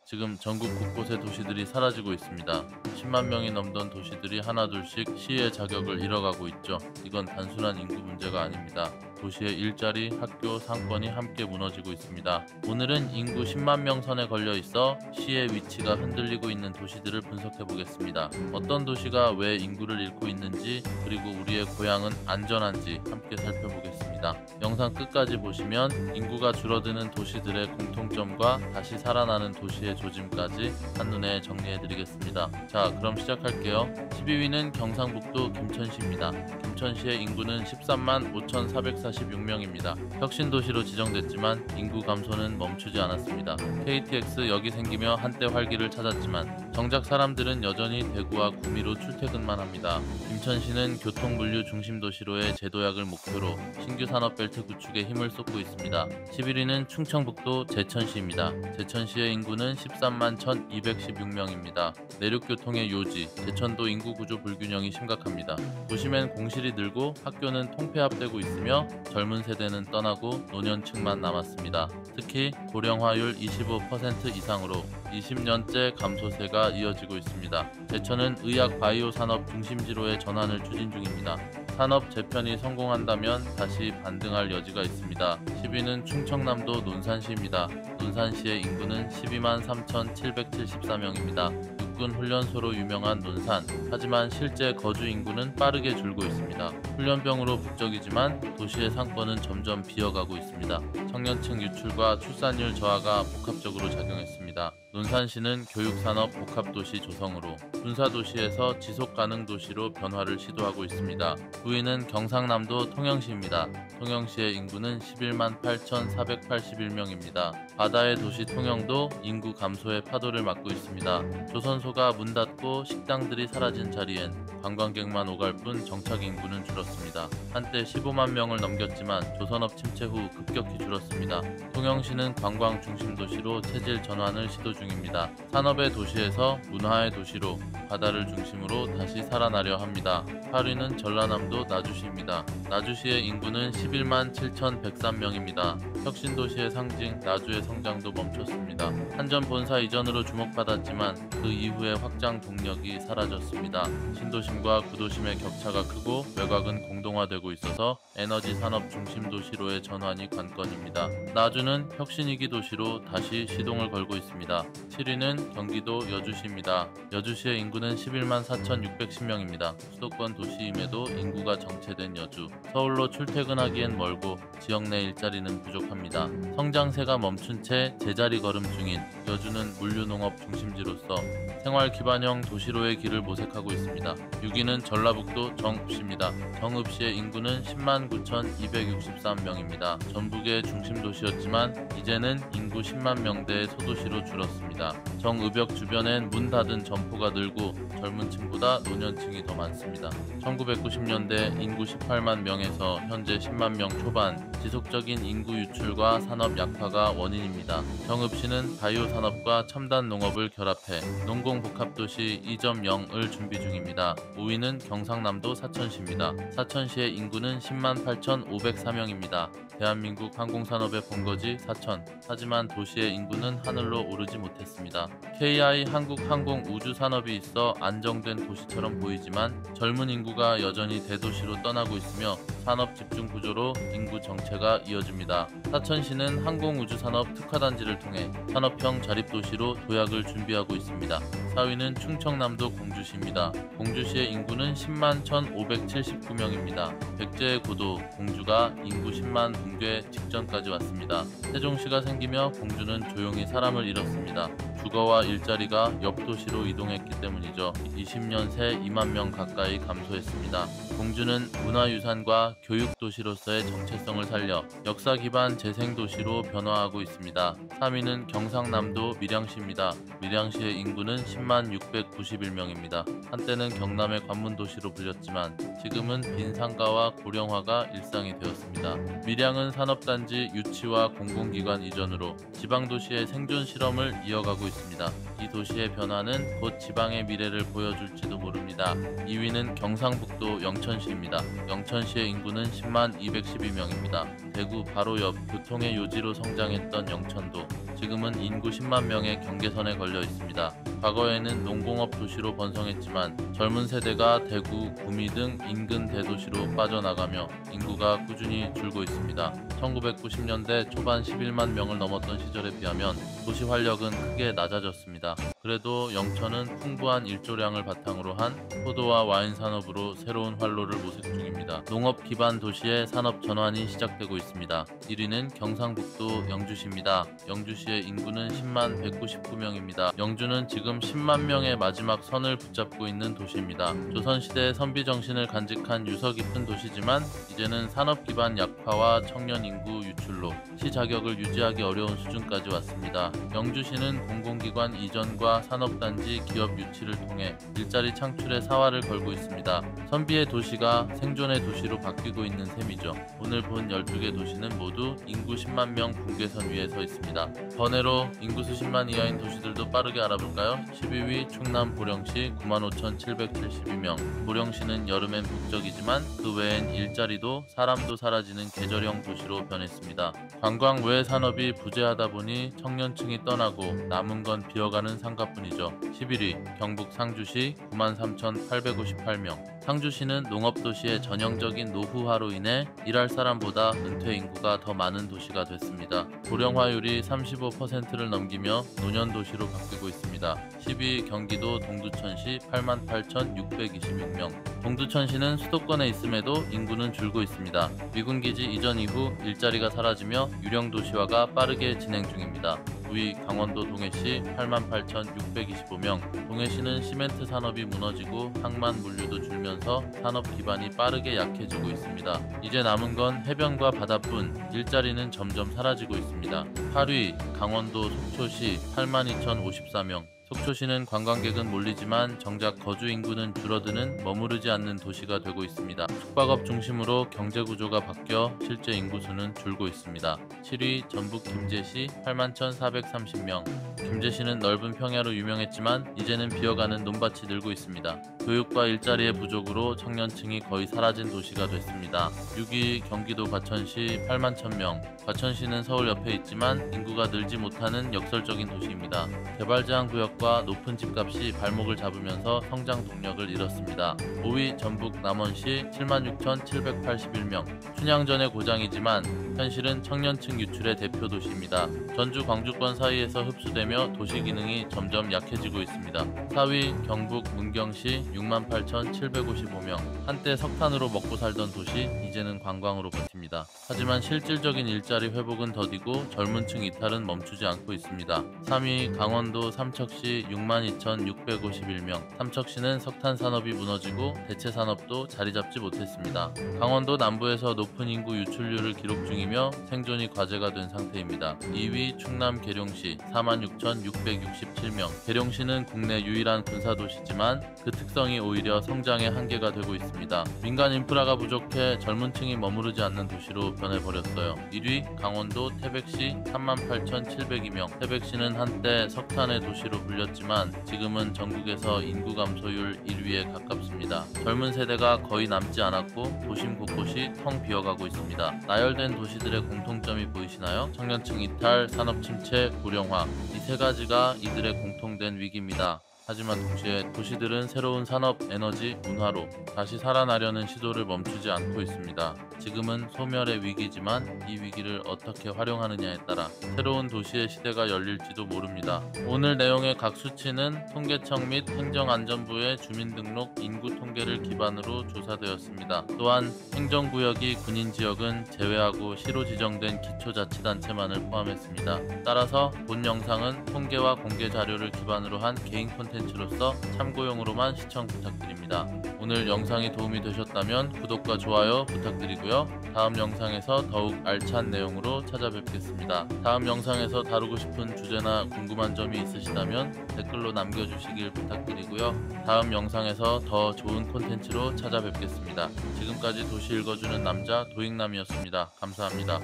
지금 전국 곳곳의 도시들이 사라지고 있습니다. 10만 명이 넘던 도시들이 하나둘씩 시의 자격을 잃어가고 있죠. 이건 단순한 인구 문제가 아닙니다. 도시의 일자리, 학교, 상권이 함께 무너지고 있습니다. 오늘은 인구 10만 명 선에 걸려 있어 시의 위치가 흔들리고 있는 도시들을 분석해 보겠습니다. 어떤 도시가 왜 인구를 잃고 있는지, 그리고 우리의 고향은 안전한지 함께 살펴보겠습니다. 영상 끝까지 보시면 인구가 줄어드는 도시들의 공통점과 다시 살아나는 도시의 조짐까지 한눈에 정리해 드리겠습니다. 자, 그럼 시작할게요. 12위는 경상북도 김천시입니다. 김천시의 인구는 13만 5,446명입니다. 혁신도시로 지정됐지만 인구 감소는 멈추지 않았습니다. KTX 역이 생기며 한때 활기를 찾았지만 정작 사람들은 여전히 대구와 구미로 출퇴근만 합니다. 김천시는 교통물류 중심도시로의 재도약을 목표로 신규 산업벨트 구축에 힘을 쏟고 있습니다. 11위는 충청북도 제천시입니다. 제천시의 인구는 13만 1,216명입니다. 내륙교통의 요지, 제천도 인구 구조 불균형이 심각합니다. 도심엔 공실이 늘고 학교는 통폐합되고 있으며 젊은 세대는 떠나고 노년층만 남았습니다. 특히 고령화율 25% 이상으로 20년째 감소세가 이어지고 있습니다. 제천은 의학 바이오 산업 중심지로의 전환을 추진 중입니다. 산업 재편이 성공한다면 다시 반등할 여지가 있습니다. 10위는 충청남도 논산시입니다. 논산시의 인구는 12만 3,774명입니다. 육군 훈련소로 유명한 논산, 하지만 실제 거주 인구는 빠르게 줄고 있습니다. 훈련병으로 북적이지만 도시의 상권은 점점 비어가고 있습니다. 청년층 유출과 출산율 저하가 복합적으로 작용했습니다. 논산시는 교육산업 복합도시 조성으로 군사도시에서 지속가능도시로 변화를 시도하고 있습니다. 9위는 경상남도 통영시입니다. 통영시의 인구는 11만 8,481명입니다. 바다의 도시 통영도 인구 감소의 파도를 맞고 있습니다. 조선소가 문 닫고 식당들이 사라진 자리엔 관광객만 오갈 뿐 정착 인구는 줄었습니다. 한때 15만 명을 넘겼지만 조선업 침체 후 급격히 줄었습니다. 통영시는 관광 중심 도시로 체질 전환을 시도 중입니다. 산업의 도시에서 문화의 도시로 바다를 중심으로 다시 살아나려 합니다. 8위는 전라남도 나주시입니다. 나주시의 인구는 11만 7,103명입니다. 혁신도시의 상징 나주의 성장도 멈췄습니다. 한전 본사 이전으로 주목받았지만 그 이후의 확장 동력이 사라졌습니다. 신도심과 구도심의 격차가 크고 외곽은 공동화되고 있어서 에너지 산업 중심 도시로의 전환이 관건입니다. 나주는 혁신위기 도시로 다시 시동을 걸고 있습니다. 7위는 경기도 여주시입니다. 여주시의 인구는 11만 4,610명입니다. 수도권 도시임에도 인구가 정체된 여주. 서울로 출퇴근하기엔 멀고 지역 내 일자리는 부족합니다. 성장세가 멈춘 채 제자리 걸음 중인 여주는 물류농업 중심지로서 생활 기반형 도시로의 길을 모색하고 있습니다. 6위는 전라북도 정읍시입니다. 정읍시의 인구는 10만 9,263명입니다. 전북의 중심 도시였지만 이제는 인구 10만 명대의 소도시로 줄었습니다. 정읍역 주변엔 문 닫은 점포가 늘고 젊은 층보다 노년층이 더 많습니다. 1990년대 인구 18만 명에서 현재 10만 명 초반, 지속적인 인구 유출과 산업 약화가 원인입니다. 정읍시는 바이오 산업과 첨단 농업을 결합해 농공복합도시 2.0을 준비 중입니다. 5위는 경상남도 사천시입니다. 사천시의 인구는 10만 8,504명입니다. 대한민국 항공산업의 본거지 사천. 하지만 도시의 인구는 하늘로 오르지 못했습니다. KI 한국항공우주산업이 있어 안정된 도시처럼 보이지만 젊은 인구가 여전히 대도시로 떠나고 있으며 산업 집중 구조로 인구 정체가 이어집니다. 사천시는 항공우주산업 특화단지를 통해 산업형 자립도시로 도약을 준비하고 있습니다. 4위는 충청남도 공주시입니다. 공주시의 인구는 10만 1,579명입니다. 백제의 고도 공주가 인구 10만 붕괴 직전까지 왔습니다. 세종시가 생기며 공주는 조용히 사람을 잃었습니다. 주거와 일자리가 옆 도시로 이동했기 때문이죠. 20년 새 2만 명 가까이 감소했습니다. 공주는 문화유산과 교육도시로서의 정체성을 살려 역사 기반 재생도시로 변화하고 있습니다. 3위는 경상남도 밀양시입니다. 밀양시의 인구는 10만 691명입니다. 한때는 경남의 관문도시로 불렸지만 지금은 빈 상가와 고령화가 일상이 되었습니다. 밀양은 산업단지 유치와 공공기관 이전으로 지방도시의 생존 실험을 이어가고 있습니다. 이 도시의 변화는 곧 지방의 미래를 보여줄지도 모릅니다. 2위는 경상북도 영천시입니다. 영천시의 인구는 10만 212명입니다. 대구 바로 옆 교통의 요지로 성장했던 영천도 지금은 인구 10만 명의 경계선에 걸려 있습니다. 과거에는 농공업 도시로 번성했지만 젊은 세대가 대구, 구미 등 인근 대도시로 빠져나가며 인구가 꾸준히 줄고 있습니다. 1990년대 초반 11만 명을 넘었던 시절에 비하면 도시 활력은 크게 낮아졌습니다. 그래도 영천은 풍부한 일조량을 바탕으로 한 포도와 와인 산업으로 새로운 활로를 모색 중입니다. 농업 기반 도시의 산업 전환이 시작되고 있습니다. 1위는 경상북도 영주시입니다. 영주시의 인구는 10만 199명입니다. 영주는 지금 10만 명의 마지막 선을 붙잡고 있는 도시입니다. 조선시대의 선비 정신을 간직한 유서 깊은 도시지만 이제는 산업 기반 약화와 청년 인구 유출로 시 자격을 유지하기 어려운 수준까지 왔습니다. 영주시는 공공기관 이전과 산업단지 기업 유치를 통해 일자리 창출에 사활을 걸고 있습니다. 선비의 도시가 생존의 도시로 바뀌고 있는 셈이죠. 오늘 본 12개 도시는 모두 인구 10만 명 분계선 위에 서 있습니다. 번외로 인구수 10만 이하인 도시들도 빠르게 알아볼까요? 12위 충남 보령시 95,772명. 보령시는 여름엔 북적이지만 그 외엔 일자리도 사람도 사라지는 계절형 도시로 변했습니다. 관광 외 산업이 부재하다 보니 청년층이 떠나고 남은 건 비어가는 상가뿐이죠. 11위 경북 상주시 93,858명. 상주시는 농업도시의 전형적인 노후화로 인해 일할 사람보다 은퇴 인구가 더 많은 도시가 됐습니다. 고령화율이 35%를 넘기며 노년도시로 바뀌고 있습니다. 12위 경기도 동두천시 88,626명. 동두천시는 수도권에 있음에도 인구는 줄고 있습니다. 미군기지 이전 이후 일자리가 사라지며 유령도시화가 빠르게 진행 중입니다. 9위 강원도 동해시 88,625명. 동해시는 시멘트 산업이 무너지고 항만 물류도 줄면서 산업 기반이 빠르게 약해지고 있습니다. 이제 남은 건 해변과 바다뿐 일자리는 점점 사라지고 있습니다. 8위 강원도 속초시 82,054명. 속초시는 관광객은 몰리지만 정작 거주 인구는 줄어드는 머무르지 않는 도시가 되고 있습니다. 숙박업 중심으로 경제 구조가 바뀌어 실제 인구수는 줄고 있습니다. 7위 전북 김제시 81,430명. 김제시는 넓은 평야로 유명했지만 이제는 비어가는 논밭이 늘고 있습니다. 교육과 일자리의 부족으로 청년층이 거의 사라진 도시가 됐습니다. 6위 경기도 과천시 8만 1,000명. 과천시는 서울 옆에 있지만 인구가 늘지 못하는 역설적인 도시입니다. 개발 제한 구역과 높은 집값이 발목을 잡으면서 성장 동력을 잃었습니다. 5위 전북 남원시 76,781명. 춘향전의 고장이지만 현실은 청년층 유출의 대표 도시입니다. 전주 광주권 사이에서 흡수되며 도시 기능이 점점 약해지고 있습니다. 4위 경북 문경시 68,755명. 한때 석탄으로 먹고 살던 도시 이제는 관광으로 버팁니다. 하지만 실질적인 일자리 회복은 더디고 젊은 층 이탈은 멈추지 않고 있습니다. 3위 강원도 삼척시 62,651명. 삼척시는 석탄 산업이 무너지고 대체 산업도 자리 잡지 못했습니다. 강원도 남부에서 높은 인구 유출률을 기록 중이며 생존이 과제가 된 상태입니다. 2위 충남 계룡시 46,667명. 계룡시는 국내 유일한 군사도시지만 그 특성이 오히려 성장의 한계가 되고 있습니다. 민간 인프라가 부족해 젊은 층이 머무르지 않는 도시로 변해버렸어요. 1위 강원도 태백시 38,702명. 태백시는 한때 석탄의 도시로 불렸지만 지금은 전국에서 인구 감소율 1위에 가깝습니다. 젊은 세대가 거의 남지 않았고 도심 곳곳이 텅 비어가고 있습니다. 나열된 도시들의 공통점이 보이시나요? 청년층 이탈, 산업 침체, 고령화. 이 세 가지가 이들의 공통된 위기입니다. 하지만 동시에 도시들은 새로운 산업, 에너지, 문화로 다시 살아나려는 시도를 멈추지 않고 있습니다. 지금은 소멸의 위기지만 이 위기를 어떻게 활용하느냐에 따라 새로운 도시의 시대가 열릴지도 모릅니다. 오늘 내용의 각 수치는 통계청 및 행정안전부의 주민등록 인구 통계를 기반으로 조사되었습니다. 또한 행정구역이 군인지역은 제외하고 시로 지정된 기초자치단체만을 포함했습니다. 따라서 본 영상은 통계와 공개 자료를 기반으로 한 개인 콘텐츠로서 참고용으로만 시청 부탁드립니다. 오늘 영상이 도움이 되셨다면 구독과 좋아요 부탁드리고요. 다음 영상에서 더욱 알찬 내용으로 찾아뵙겠습니다. 다음 영상에서 다루고 싶은 주제나 궁금한 점이 있으시다면 댓글로 남겨주시길 부탁드리고요. 다음 영상에서 더 좋은 콘텐츠로 찾아뵙겠습니다. 지금까지 도시 읽어주는 남자 도익남이었습니다. 감사합니다.